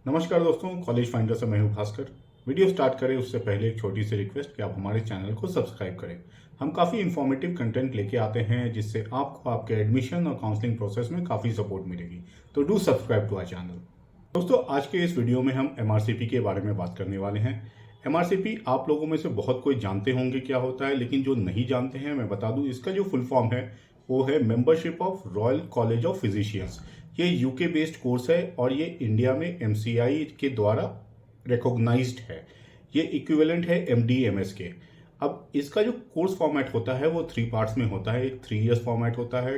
नमस्कार दोस्तों, college finder से मैं हूं भास्कर। वीडियो स्टार्ट करें उससे पहले एक छोटी सी रिक्वेस्ट कि आप हमारे चैनल को सब्सक्राइब करें। हम काफ़ी इन्फॉर्मेटिव कंटेंट लेके आते हैं जिससे आपको आपके एडमिशन और काउंसलिंग प्रोसेस में काफ़ी सपोर्ट मिलेगी। तो do subscribe to our channel. दोस्तों, आज के इस वीडियो में हम एमआरसीपी के बारे में बात करने वाले हैं। एमआरसीपी आप लोगों में से बहुत कोई जानते होंगे क्या होता है, लेकिन जो नहीं जानते हैं मैं बता दूं, इसका जो फुल फॉर्म है वो है membership of royal college of physicians. ये यूके बेस्ड कोर्स है और ये इंडिया में एमसीआई के द्वारा रिकॉग्नाइज्ड है। ये इक्विवेलेंट है एमडीएमएस के। अब इसका जो कोर्स फॉर्मेट होता है वो 3 पार्ट्स में होता है। एक 3 इयर्स फॉर्मेट होता है,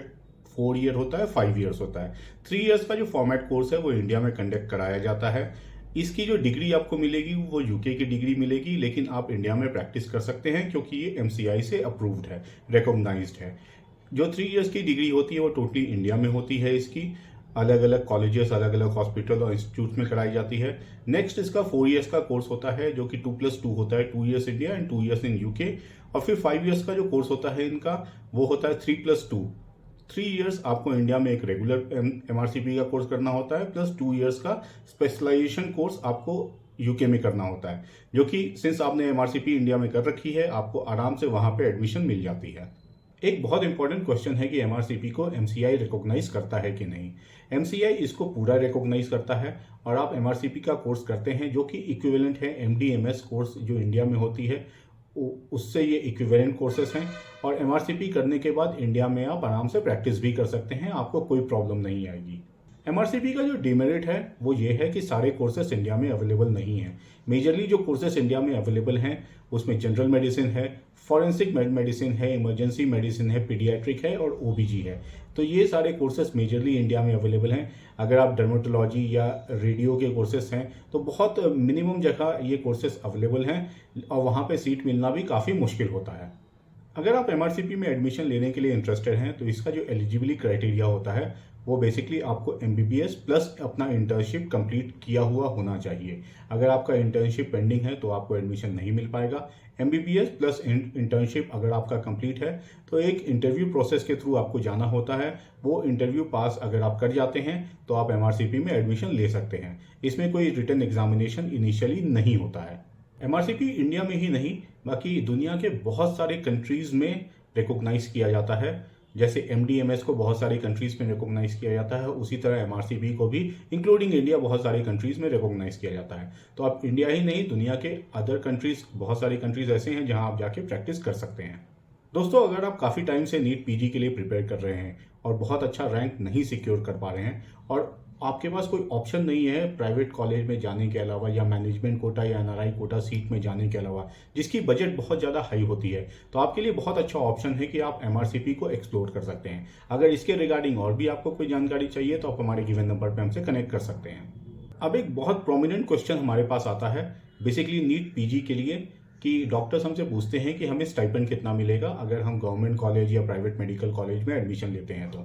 4 ईयर होता है, 5 इयर्स होता है। 3 इयर्स का जो फॉर्मेट कोर्स है वो इंडिया में कंडक्ट कराया जाता है। इसकी जो डिग्री आपको मिलेगी वो यूके की डिग्री मिलेगी, लेकिन आप इंडिया में प्रैक्टिस कर सकते हैं क्योंकि ये एमसीआई से अप्रूव्ड है, रिकॉग्नाइज्ड है। जो 3 इयर्स की डिग्री होती है वो टोटली इंडिया में होती है। इसकी अलग अलग कॉलेजेस, अलग अलग हॉस्पिटल और इंस्टीट्यूट में कराई जाती है। नेक्स्ट इसका 4 इयर्स का कोर्स होता है जो कि 2+2 होता है, 2 years India and 2 years in UK. और फिर 5 इयर्स का जो कोर्स होता है इनका वो होता है 3+2। 3 इयर्स आपको इंडिया में एक रेगुलर एमआरसीपी का कोर्स करना होता है, प्लस 2 इयर्स का स्पेशलाइजेशन कोर्स आपको यूके में करना होता है, जो कि सिंस आपने एमआरसीपी इंडिया में कर रखी है आपको आराम से वहां पे एडमिशन मिल जाती है। एक बहुत इंपॉर्टेंट क्वेश्चन है कि एमआरसीपी को एमसीआई रिकॉग्नाइज करता है कि नहीं। एमसीआई इसको पूरा रिकॉग्नाइज करता है और आप एमआरसीपी का कोर्स करते हैं जो कि इक्विवेलेंट है एमडीएमएस कोर्स जो इंडिया में होती है, उससे ये इक्विवेलेंट कोर्सेस हैं। और एमआरसीपी करने के बाद इंडिया में आप आराम से प्रैक्टिस भी कर सकते हैं, आपको कोई प्रॉब्लम नहीं आएगी। एमआरसीपी का जो डिमेरिट है वो ये है कि सारे कोर्सेस इंडिया में अवेलेबल नहीं है। मेजरली जो कोर्सेस इंडिया में अवेलेबल हैं उसमें जनरल मेडिसिन है, फॉरेंसिक मेडिसिन है, इमरजेंसी मेडिसिन है, पीडियाट्रिक है और ओबीजी है। तो ये सारे कोर्सेस मेजरली इंडिया में अवेलेबल हैं। अगर आप डर्मेटोलॉजी या रेडियो के कोर्सेस हैं तो बहुत मिनिमम जगह ये कोर्सेस अवेलेबल हैं और वहाँ पे सीट मिलना भी काफ़ी मुश्किल होता है। अगर आप एमआरसीपी में एडमिशन लेने के लिए इंटरेस्टेड हैं तो इसका जो एलिजिबिलिटी क्राइटेरिया होता है वो बेसिकली आपको एमबीबीएस प्लस अपना इंटर्नशिप कंप्लीट किया हुआ होना चाहिए। अगर आपका इंटर्नशिप पेंडिंग है तो आपको एडमिशन नहीं मिल पाएगा। एमबीबीएस प्लस इंटर्नशिप अगर आपका कंप्लीट है तो एक इंटरव्यू प्रोसेस के थ्रू आपको जाना होता है। वो इंटरव्यू पास अगर आप कर जाते हैं तो आप एमआरसीपी में एडमिशन ले सकते हैं। इसमें कोई रिटन एग्जामिनेशन इनिशियली नहीं होता है। एमआरसीपी इंडिया में ही नहीं बाकी दुनिया के बहुत सारे कंट्रीज में रिकॉग्नाइज किया जाता है। जैसे एमडीएमएस को बहुत सारी कंट्रीज में रिकॉग्नाइज किया जाता है, उसी तरह एमआरसीपी को भी इंक्लूडिंग इंडिया बहुत सारी कंट्रीज में रिकॉग्नाइज किया जाता है। तो आप इंडिया ही नहीं दुनिया के अदर कंट्रीज, बहुत सारी कंट्रीज ऐसे हैं जहां आप जाके प्रैक्टिस कर सकते हैं। दोस्तों, अगर आप काफ़ी टाइम से नीट पीजी के लिए प्रिपेयर कर रहे हैं और बहुत अच्छा रैंक नहीं सिक्योर कर पा रहे हैं और आपके पास कोई ऑप्शन नहीं है प्राइवेट कॉलेज में जाने के अलावा या मैनेजमेंट कोटा या एनआरआई कोटा सीट में जाने के अलावा जिसकी बजट बहुत ज़्यादा हाई होती है, तो आपके लिए बहुत अच्छा ऑप्शन है कि आप एमआरसीपी को एक्सप्लोर कर सकते हैं। अगर इसके रिगार्डिंग और भी आपको कोई जानकारी चाहिए तो आप हमारे गिवन नंबर पर हमसे कनेक्ट कर सकते हैं। अब एक बहुत प्रोमिनेंट क्वेश्चन हमारे पास आता है बेसिकली नीट पीजी के लिए कि डॉक्टर्स हमसे पूछते हैं कि हमें स्टाइपेंड कितना मिलेगा अगर हम गवर्नमेंट कॉलेज या प्राइवेट मेडिकल कॉलेज में एडमिशन लेते हैं। तो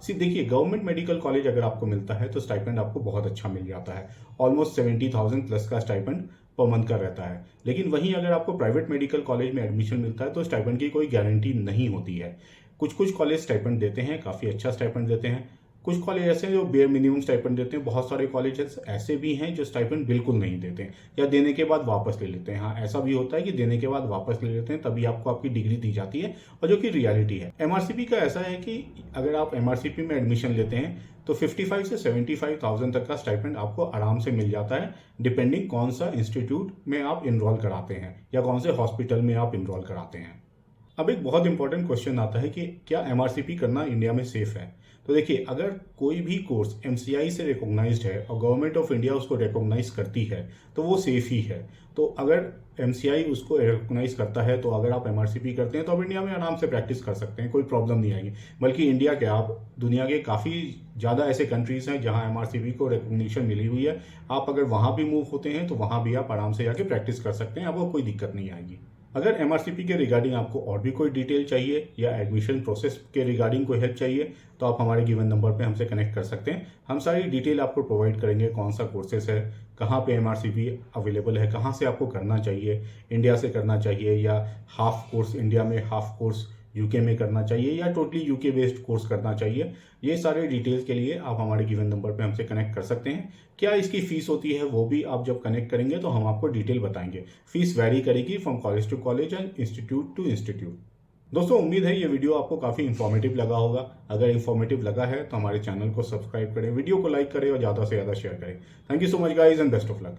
देखिए, गवर्नमेंट मेडिकल कॉलेज अगर आपको मिलता है तो स्टाइपेंड आपको बहुत अच्छा मिल जाता है। ऑलमोस्ट 70,000 प्लस का स्टाइपेंड पर मंथ का रहता है। लेकिन वहीं अगर आपको प्राइवेट मेडिकल कॉलेज में एडमिशन मिलता है तो स्टाइपेंड की कोई गारंटी नहीं होती है। कुछ कॉलेज स्टाइपेंड देते हैं, काफ़ी अच्छा स्टाइपेंड देते हैं। कुछ कॉलेज ऐसे हैं जो बेयर मिनिमम स्टाइपेंड देते हैं। बहुत सारे कॉलेजेस ऐसे भी हैं जो स्टाइपेंड बिल्कुल नहीं देते हैं या देने के बाद वापस ले लेते हैं। हाँ, ऐसा भी होता है कि देने के बाद वापस ले लेते हैं, तभी आपको आपकी डिग्री दी जाती है और जो कि रियलिटी है। एमआरसीपी का ऐसा है कि अगर आप एमआरसीपी में एडमिशन लेते हैं तो 55 से 75,000 तक का स्टाइपेंड आपको आराम से मिल जाता है, डिपेंडिंग कौन सा इंस्टीट्यूट में आप इनरोल कराते हैं या कौन से हॉस्पिटल में आप इनरोल कराते हैं। अब एक बहुत इंपॉर्टेंट क्वेश्चन आता है कि क्या एमआरसीपी करना इंडिया में सेफ है। तो देखिए, अगर कोई भी कोर्स एमसीआई से रिकॉग्नाइज्ड है और गवर्नमेंट ऑफ इंडिया उसको रिकॉग्नाइज करती है तो वो सेफ ही है। तो अगर एमसीआई उसको रिकॉग्नाइज करता है तो अगर आप एमआरसीपी करते हैं तो आप इंडिया में आराम से प्रैक्टिस कर सकते हैं, कोई प्रॉब्लम नहीं आएगी। बल्कि इंडिया के आप दुनिया के काफ़ी ज़्यादा ऐसे कंट्रीज हैं जहां एमआरसीपी को रिकॉग्निशन मिली हुई है। आप अगर वहां भी मूव होते हैं तो वहां भी आप आराम से जाके प्रैक्टिस कर सकते हैं, आपको कोई दिक्कत नहीं आएगी। अगर एमआरसीपी के रिगार्डिंग आपको और भी कोई डिटेल चाहिए या एडमिशन प्रोसेस के रिगार्डिंग कोई हेल्प चाहिए तो आप हमारे गिवन नंबर पे हमसे कनेक्ट कर सकते हैं। हम सारी डिटेल आपको प्रोवाइड करेंगे, कौन सा कोर्सेस है, कहाँ पे एमआरसीपी अवेलेबल है, कहाँ से आपको करना चाहिए, इंडिया से करना चाहिए या हाफ कोर्स इंडिया में, हाफ कोर्स यूके में करना चाहिए या टोटली यूके बेस्ड कोर्स करना चाहिए, ये सारे डिटेल्स के लिए आप हमारे गिवन नंबर पे हमसे कनेक्ट कर सकते हैं। क्या इसकी फीस होती है वो भी आप जब कनेक्ट करेंगे तो हम आपको डिटेल बताएंगे। फीस वैरी करेगी from college to college and institute to institute. दोस्तों उम्मीद है ये वीडियो आपको काफ़ी इन्फॉर्मेटिव लगा होगा। अगर इन्फॉर्मेटिव लगा है तो हमारे चैनल को सब्सक्राइब करें, वीडियो को लाइक करें और ज़्यादा से ज़्यादा शेयर करें। Thank you so much guys and best of luck.